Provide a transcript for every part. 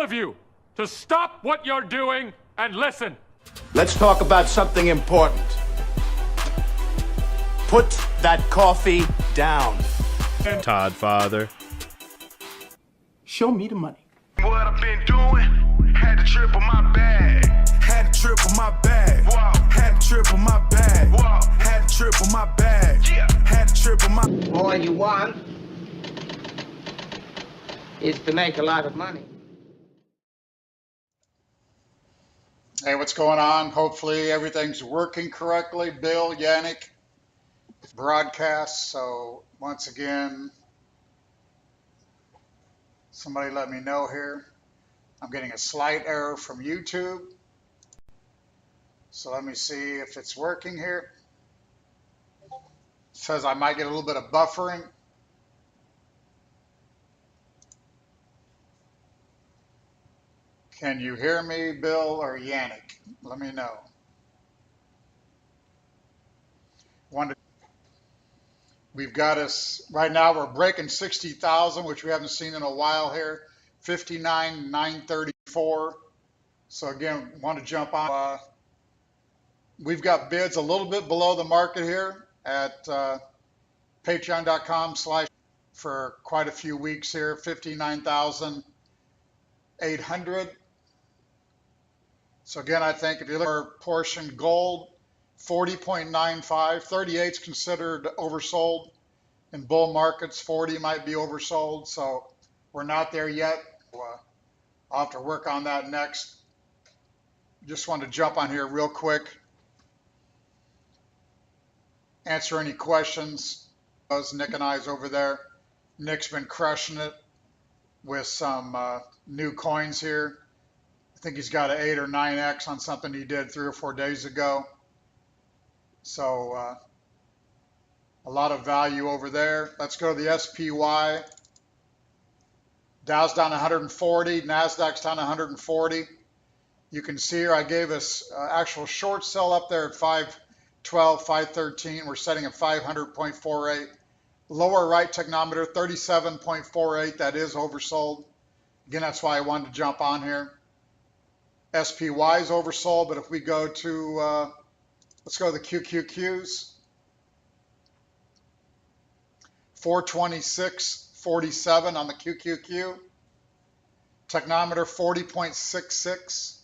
of you to stop what you're doing and listen. Let's talk about something important. Put that coffee down. Todd Father. Show me the money. What I've been doing, had to triple my bag. Had to triple my bag. Wow. Had to triple my bag. Wow. Had to triple my bag. Yeah. Had to triple my. All you want is to make a lot of money. Hey, what's going on? Hopefully everything's working correctly. Bill, Yannick, broadcast. So once again, somebody let me know here. I'm getting a slight error from YouTube. So let me see if it's working here. It says I might get a little bit of buffering. Can you hear me, Bill or Yannick? Let me know. We've got us, right now we're breaking 60,000, which we haven't seen in a while here. 59,934. So again, want to jump on. We've got bids a little bit below the market here at patreon.com/ for quite a few weeks here, 59,800. So again, I think if you look at portion gold, 40.95, 38 is considered oversold. In bull markets, 40 might be oversold. So we're not there yet. I'll have to work on that next. Just want to jump on here real quick. Answer any questions. Nick and I's over there. Nick's been crushing it with some new coins here. I think he's got an 8 or 9x on something he did 3 or 4 days ago. So a lot of value over there. Let's go to the SPY. Dow's down 140, NASDAQ's down 140. You can see here I gave us actual short sell up there at 512, 513. We're setting at 500.48. Lower right technometer, 37.48. That is oversold. Again, that's why I wanted to jump on here. SPY is oversold, but if we go to, let's go to the QQQs. 426.47 on the QQQ. Technometer 40.66.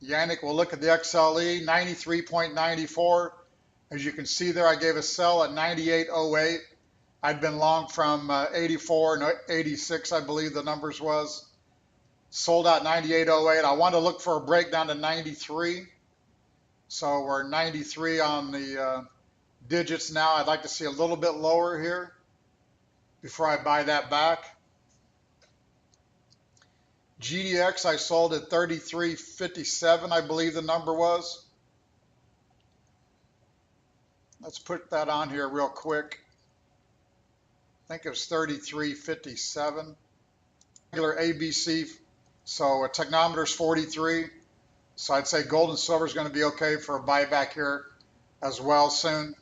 Yannick will look at the XLE, 93.94. As you can see there, I gave a sell at 98.08. I'd been long from 84 and 86, I believe the numbers was. Sold out 98.08. I want to look for a breakdown to 93. So we're 93 on the digits now. I'd like to see a little bit lower here before I buy that back. GDX I sold at 33.57, I believe the number was. Let's put that on here real quick. I think it was 33.57. Regular ABC, so a technometer is 43. So I'd say gold and silver is going to be okay for a buyback here as well soon.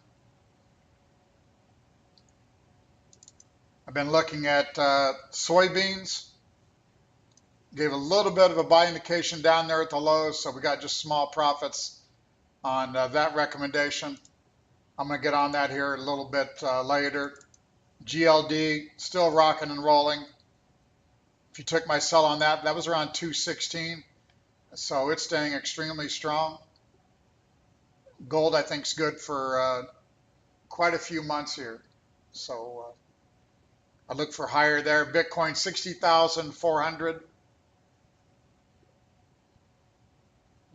I've been looking at soybeans. Gave a little bit of a buy indication down there at the lows, so we got just small profits on that recommendation. I'm going to get on that here a little bit later. GLD still rocking and rolling. If you took my sell on that, that was around 216, so it's staying extremely strong. Gold I think is good for quite a few months here, so I look for higher there. Bitcoin 60,400.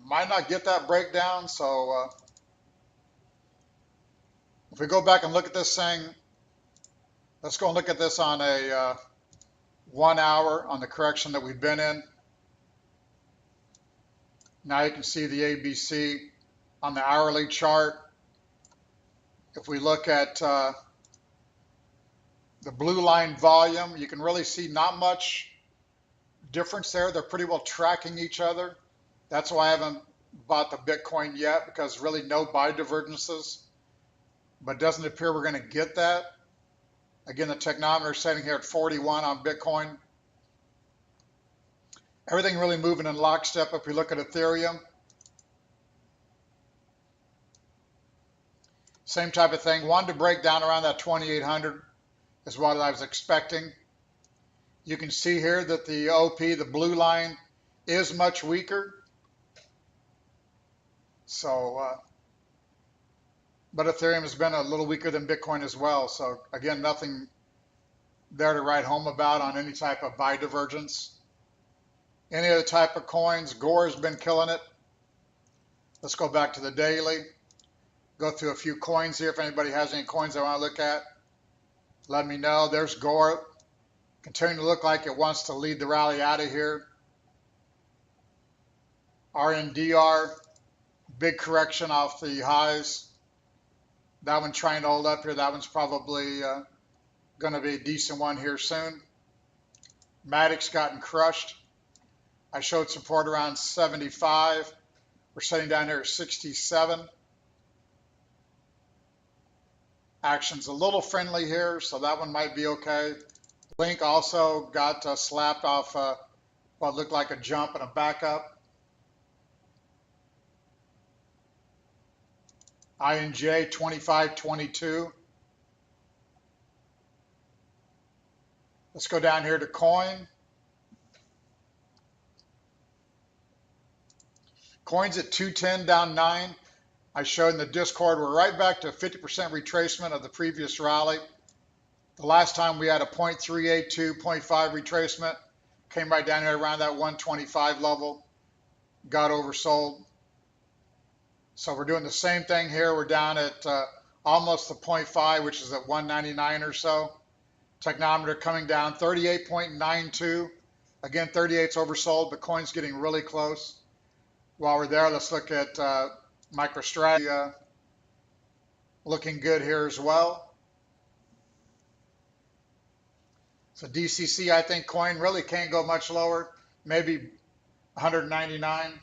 Might not get that breakdown, so if we go back and look at this thing, let's go and look at this on a 1 hour on the correction that we've been in. Now you can see the ABC on the hourly chart. If we look at the blue line volume, you can really see not much difference there. They're pretty well tracking each other. That's why I haven't bought the Bitcoin yet, because really no buy divergences. But it doesn't appear we're going to get that. Again, the technometer is sitting here at 41 on Bitcoin. Everything really moving in lockstep. If we look at Ethereum, same type of thing. Wanted to break down around that 2,800 is what I was expecting. You can see here that the OP, the blue line, is much weaker. So, but Ethereum has been a little weaker than Bitcoin as well. So again, nothing there to write home about on any type of buy divergence. Any other type of coins, Gore has been killing it. Let's go back to the daily. Go through a few coins here. If anybody has any coins they want to look at, let me know. There's Gore. Continuing to look like it wants to lead the rally out of here. RNDR, big correction off the highs. That one trying to hold up here. That one's probably going to be a decent one here soon. Matic's gotten crushed. I showed support around 75. We're sitting down here at 67. Action's a little friendly here, so that one might be okay. Link also got slapped off what looked like a jump and a backup. INJ 25.22. Let's go down here to coin. Coin's at 210 down 9. I showed in the Discord we're right back to 50% retracement of the previous rally. The last time we had a 0.382, 0.5 retracement. Came right down here around that 125 level. Got oversold. So we're doing the same thing here. We're down at almost the 0.5, which is at 199 or so. Technometer coming down 38.92. Again, 38's oversold, but coin's getting really close. While we're there, let's look at MicroStrategy. Looking good here as well. So DCC, I think coin really can't go much lower. Maybe 199.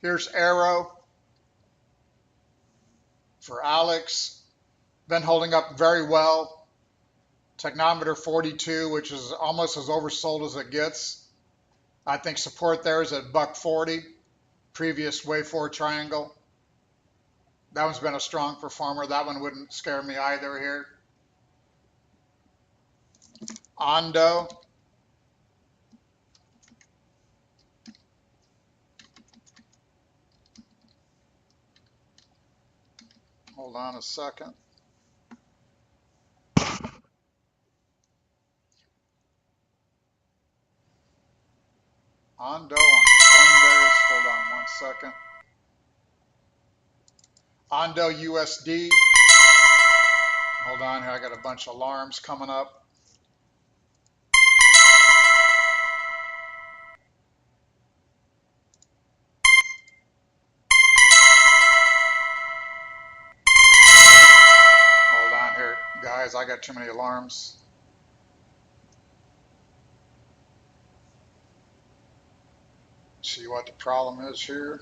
Here's Arrow for Alex. Been holding up very well. Technometer 42, which is almost as oversold as it gets. I think support there is at $1.40. Previous wave 4 triangle. That one's been a strong performer. That one wouldn't scare me either here. Ondo. Hold on a second. Ondo on Coinbase. Hold on one second. Ondo USD. Hold on here. I got a bunch of alarms coming up. Hold on here, guys. I got too many alarms. See what the problem is here.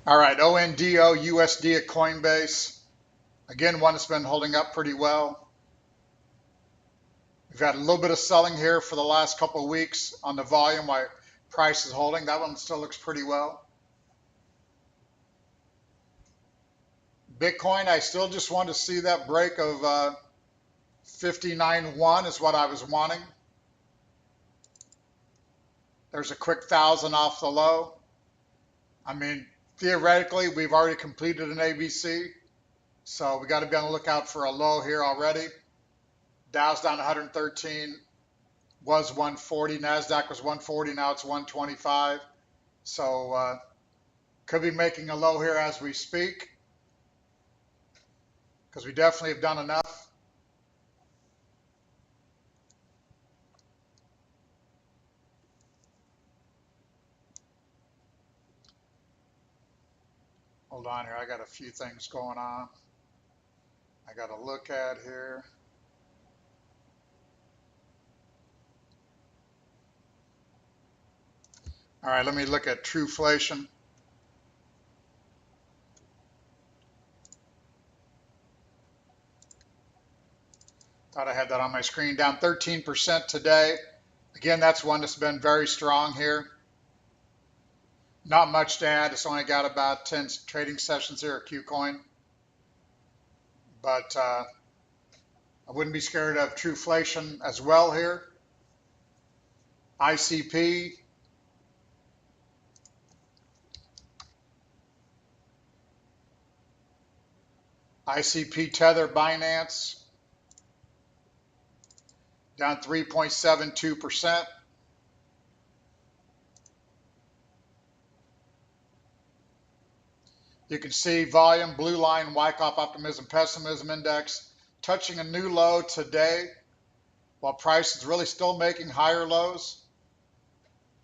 All right, ONDO USD at Coinbase. Again, one that's been holding up pretty well. We've had a little bit of selling here for the last couple of weeks on the volume while price is holding. That one still looks pretty well. Bitcoin, I still just want to see that break of 59.1 is what I was wanting. There's a quick 1,000 off the low. I mean, theoretically, we've already completed an ABC, so we got to be on the lookout for a low here already. Dow's down 113, was 140. NASDAQ was 140, now it's 125. So could be making a low here as we speak, because we definitely have done enough. Hold on here, I got a few things going on I got to look at here. All right, let me look at Trueflation. Thought I had that on my screen. Down 13% today. Again, that's one that's been very strong here. Not much to add. It's only got about 10 trading sessions here at Qcoin. But I wouldn't be scared of Trueflation as well here. ICP. ICP Tether Binance. Down 3.72%. You can see volume, blue line, Wyckoff Optimism Pessimism Index touching a new low today, while price is really still making higher lows.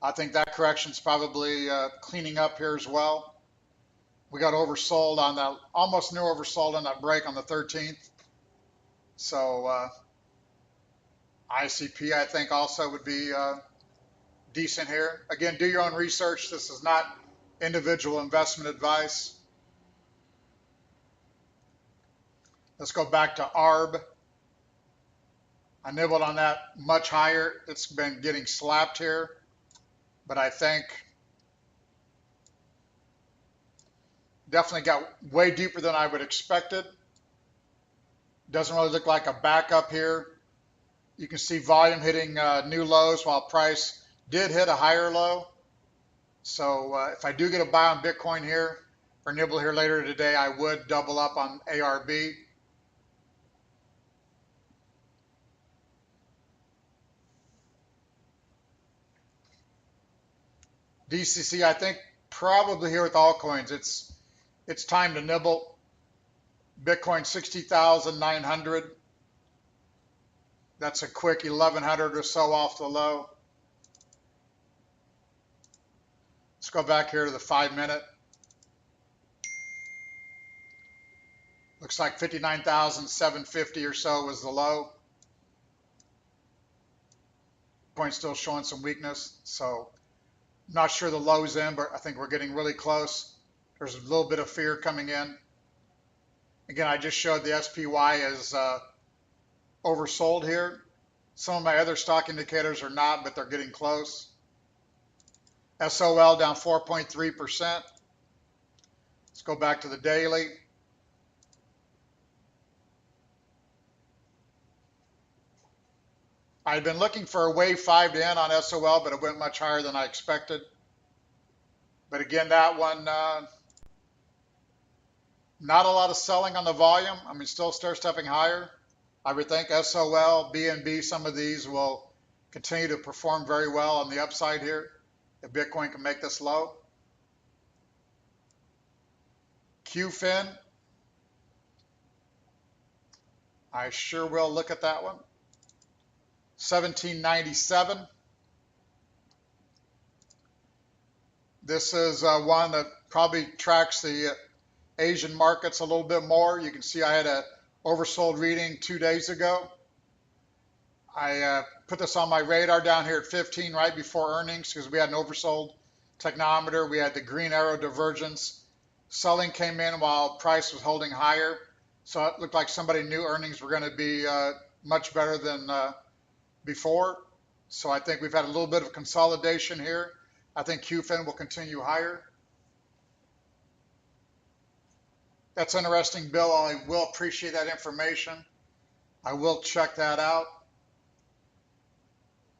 I think that correction is probably cleaning up here as well. We got oversold on that, almost near oversold on that break on the 13th. So ICP, I think, also would be decent here. Again, do your own research. This is not individual investment advice. Let's go back to ARB. I nibbled on that much higher. It's been getting slapped here, but I think definitely got way deeper than I would expected. Doesn't really look like a backup here. You can see volume hitting new lows while price did hit a higher low. So if I do get a buy on Bitcoin here or nibble here later today, I would double up on ARB. DCC, I think probably here with altcoins, it's time to nibble. Bitcoin 60,900. That's a quick 1,100 or so off the low. Let's go back here to the 5-minute. Looks like 59,750 or so was the low. Bitcoin's still showing some weakness, so not sure the low's in, but I think we're getting really close. There's a little bit of fear coming in. Again, I just showed the SPY is oversold here. Some of my other stock indicators are not, but they're getting close. SOL down 4.3%. Let's go back to the daily. I'd been looking for a wave 5 to end on SOL, but it went much higher than I expected. But again, that one, not a lot of selling on the volume. I mean, still stair-stepping higher. I would think SOL, BNB, some of these will continue to perform very well on the upside here if Bitcoin can make this low. QFIN, I sure will look at that one. 1797. This is one that probably tracks the Asian markets a little bit more. You can see I had a oversold reading 2 days ago. I put this on my radar down here at 15 right before earnings because we had an oversold technometer. We had the green arrow divergence. Selling came in while price was holding higher. So it looked like somebody knew earnings were going to be much better than before. So I think we've had a little bit of consolidation here. I think QFIN will continue higher. That's interesting, Bill. I will appreciate that information. I will check that out.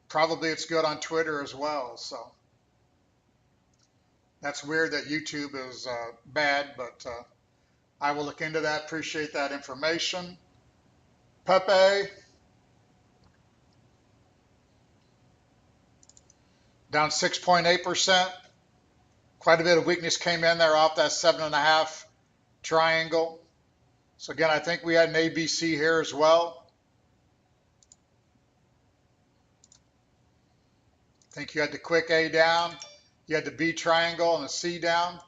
Probably it's good on Twitter as well. So that's weird that YouTube is bad, but I will look into that. Appreciate that information. Pepe. Down 6.8%. Quite a bit of weakness came in there off that 7.5 triangle. So again, I think we had an ABC here as well. I think you had the quick A down. You had the B triangle and the C down.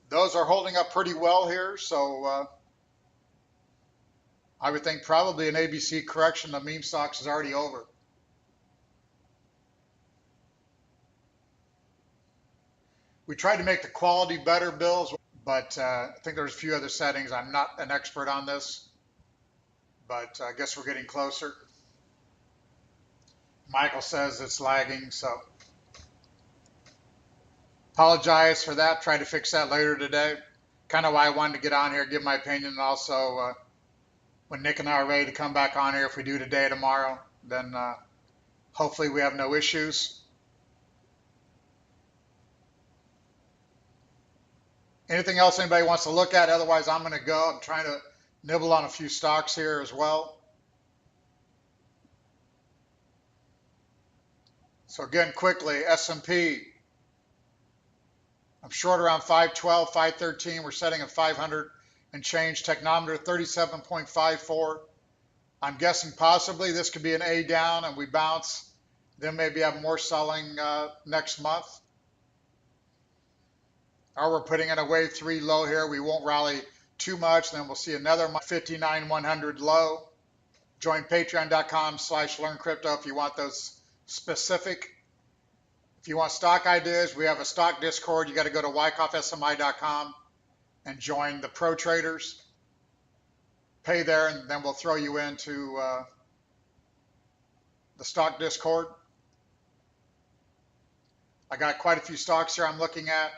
Those are holding up pretty well here. So I would think probably an ABC correction of meme stocks is already over. We tried to make the quality better, Bills, but I think there's a few other settings. I'm not an expert on this, but I guess we're getting closer. Michael says it's lagging, so apologize for that. Try to fix that later today. Kind of why I wanted to get on here, give my opinion, and also when Nick and I are ready to come back on here, if we do today or tomorrow, then hopefully we have no issues. Anything else anybody wants to look at? Otherwise, I'm going to go. I'm trying to nibble on a few stocks here as well. So again, quickly, S&P. I'm short around 512, 513. We're setting at 500 and change. Technometer 37.54. I'm guessing possibly this could be an A down and we bounce. Then maybe have more selling next month. Or we're putting in a wave 3 low here. We won't rally too much. Then we'll see another 59,100 low. Join patreon.com/learncrypto if you want those specific. If you want stock ideas, we have a stock Discord. You got to go to wyckoffsmi.com and join the pro traders. Pay there, and then we'll throw you into the stock Discord. I got quite a few stocks here I'm looking at.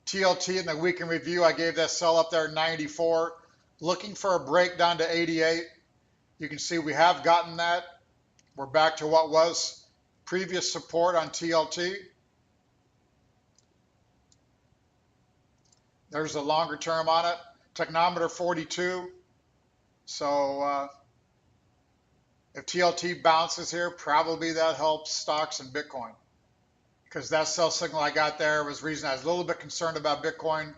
TLT in the week in review, I gave that sell up there 94. Looking for a break down to 88. You can see we have gotten that. We're back to what was previous support on TLT. There's a longer term on it. Technometer 42. So if TLT bounces here, probably that helps stocks and Bitcoin. Because that sell signal I got there was the reason I was a little bit concerned about Bitcoin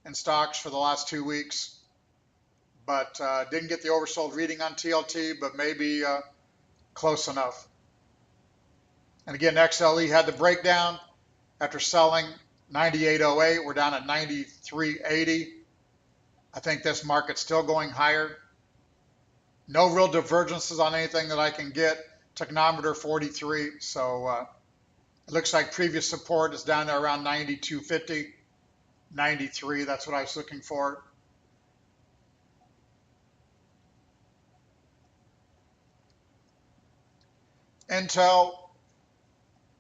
and stocks for the last 2 weeks. But didn't get the oversold reading on TLT, but maybe close enough. And again, XLE had the breakdown after selling 98.08. We're down at 93.80. I think this market's still going higher. No real divergences on anything that I can get. Technometer 43. So it looks like previous support is down there around 92.50, 93. That's what I was looking for. Intel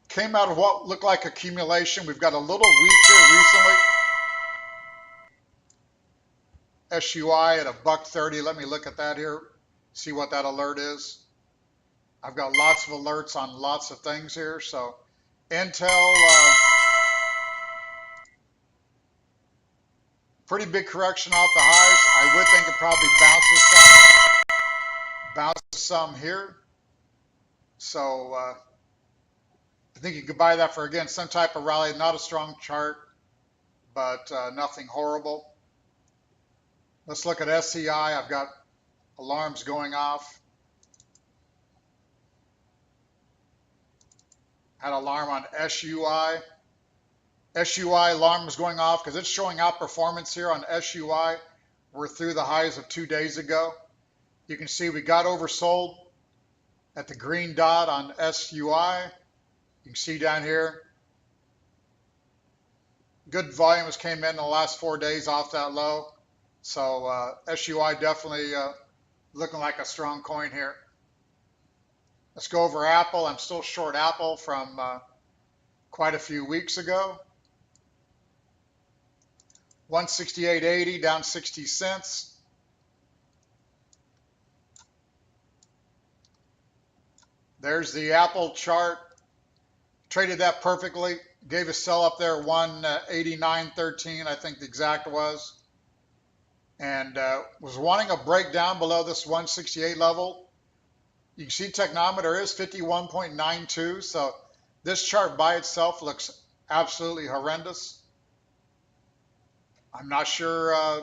came out of what looked like accumulation. We've got a little weak here recently. SUI at $1.30. Let me look at that here, see what that alert is. I've got lots of alerts on lots of things here. So Intel, pretty big correction off the highs. I would think it probably bounces some here. So I think you could buy that for, again, some type of rally. Not a strong chart, but nothing horrible. Let's look at SCI. I've got alarms going off. Had an alarm on SUI. SUI alarm was going off because it's showing outperformance here on SUI. We're through the highs of 2 days ago. You can see we got oversold at the green dot on SUI. You can see down here, good volumes came in the last 4 days off that low. So SUI definitely looking like a strong coin here. Let's go over Apple. I'm still short Apple from quite a few weeks ago. 168.80 down 60 cents. There's the Apple chart. Traded that perfectly. Gave a sell up there 189.13, I think the exact was. And was wanting a breakdown below this 168 level. You can see technometer is 51.92. So this chart by itself looks absolutely horrendous. I'm not sure,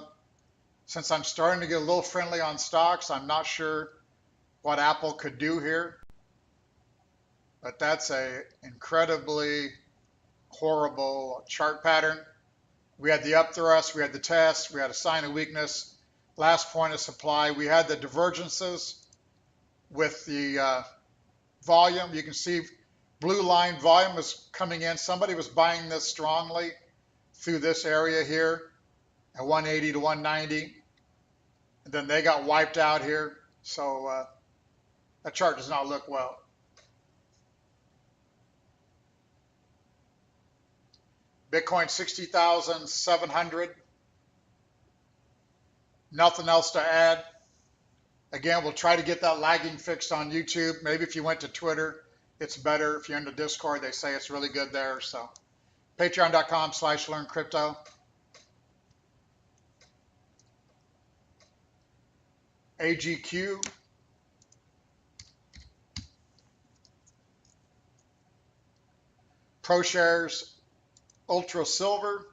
since I'm starting to get a little friendly on stocks, I'm not sure what Apple could do here. But that's a incredibly horrible chart pattern. We had the upthrust, we had the test, we had a sign of weakness, last point of supply. We had the divergences with the volume. You can see blue line volume was coming in. Somebody was buying this strongly through this area here at 180 to 190. and then they got wiped out here. So that chart does not look well. Bitcoin 60,700. Nothing else to add. Again, we'll try to get that lagging fixed on YouTube. Maybe if you went to Twitter, it's better. If you're in the Discord, they say it's really good there. So patreon.com/learncrypto. AGQ. ProShares Ultra Silver.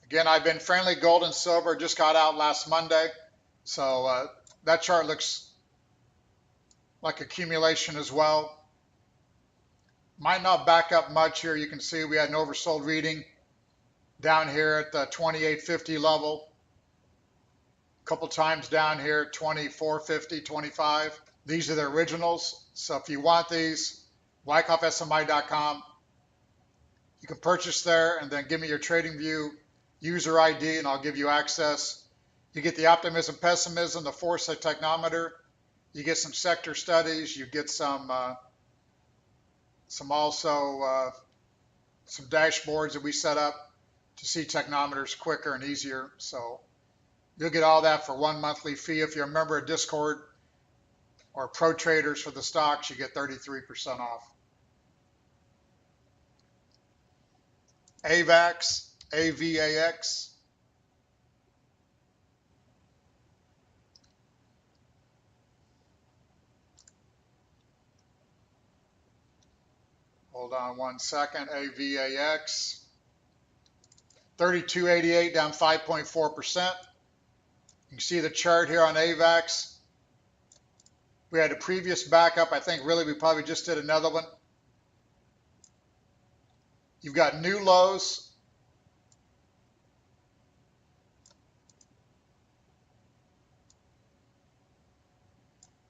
Again, I've been friendly gold and silver, just got out last Monday. So that chart looks like accumulation as well. Might not back up much here. You can see we had an oversold reading down here at the 2850 level. A couple times down here at 2450, 25. These are the originals. So if you want these, WyckoffSMI.com. You can purchase there and then give me your TradingView user ID and I'll give you access. You get the optimism, pessimism, the foresight technometer. You get some sector studies. You get some dashboards that we set up to see technometers quicker and easier. So you'll get all that for one monthly fee. If you're a member of Discord or Pro Traders for the stocks, you get 33% off. AVAX, AVAX. Hold on one second. AVAX. 3288 down 5.4%. You can see the chart here on AVAX. We had a previous backup. I think really we probably just did another one. You've got new lows.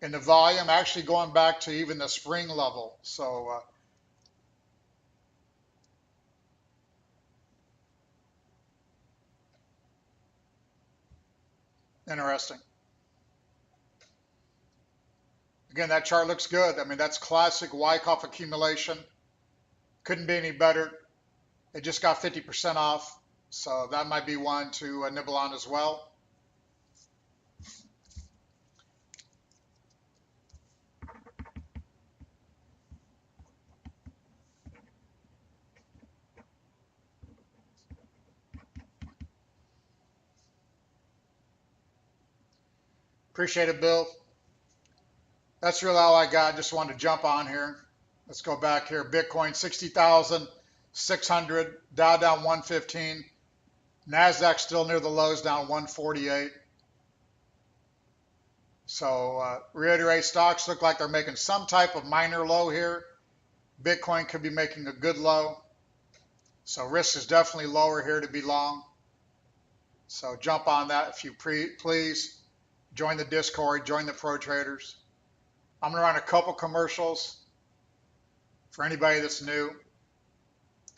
And the volume actually going back to even the spring level. So interesting. Again, that chart looks good. I mean, that's classic Wyckoff accumulation. Couldn't be any better. It just got 50% off. So that might be one to nibble on as well. Appreciate it, Bill. That's really all I got. Just wanted to jump on here. Let's go back here. Bitcoin 60,600. Dow down 115. NASDAQ still near the lows, down 148. So reiterate, stocks look like they're making some type of minor low here. Bitcoin could be making a good low. So risk is definitely lower here to be long. So jump on that if you please. Join the Discord, join the Pro Traders. I'm going to run a couple commercials for anybody that's new.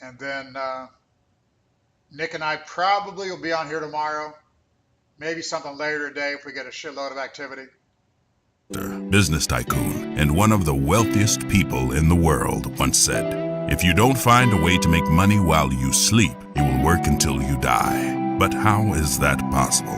And then Nick and I probably will be on here tomorrow. Maybe something later today if we get a shitload of activity. Business tycoon and one of the wealthiest people in the world once said, "If you don't find a way to make money while you sleep, you will work until you die." But how is that possible?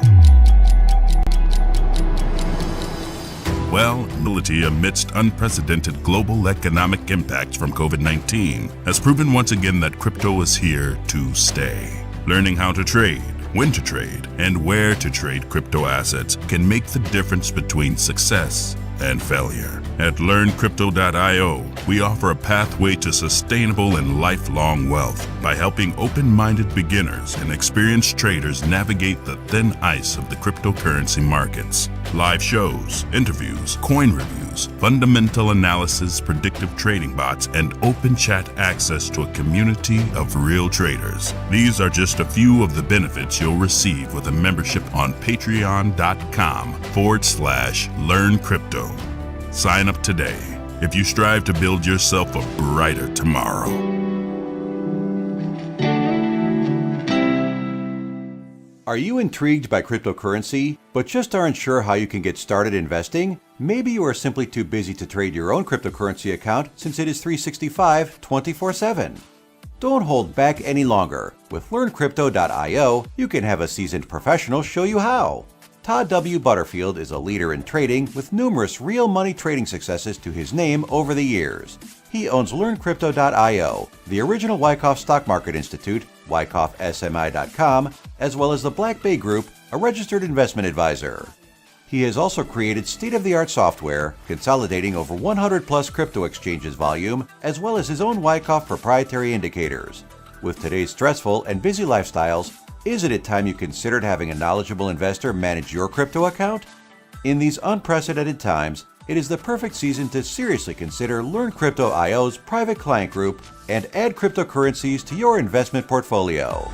Well, ability amidst unprecedented global economic impacts from COVID-19 has proven once again that crypto is here to stay. Learning how to trade, when to trade, and where to trade crypto assets can make the difference between success and failure. At LearnCrypto.io, we offer a pathway to sustainable and lifelong wealth by helping open-minded beginners and experienced traders navigate the thin ice of the cryptocurrency markets. Live shows, interviews, coin reviews, fundamental analysis, predictive trading bots, and open chat access to a community of real traders. These are just a few of the benefits you'll receive with a membership on patreon.com/learncrypto. Sign up today if you strive to build yourself a brighter tomorrow. Are you intrigued by cryptocurrency, but just aren't sure how you can get started investing? Maybe you are simply too busy to trade your own cryptocurrency account since it is 365 24/7. Don't hold back any longer. With LearnCrypto.io, you can have a seasoned professional show you how. Todd W. Butterfield is a leader in trading with numerous real money trading successes to his name over the years. He owns LearnCrypto.io, the original Wyckoff Stock Market Institute, WyckoffSMI.com, as well as the Black Bay Group, a registered investment advisor. He has also created state-of-the-art software, consolidating over 100 plus crypto exchanges volume, as well as his own Wyckoff proprietary indicators. With today's stressful and busy lifestyles, isn't it time you considered having a knowledgeable investor manage your crypto account? In these unprecedented times, it is the perfect season to seriously consider LearnCrypto.io's private client group and add cryptocurrencies to your investment portfolio.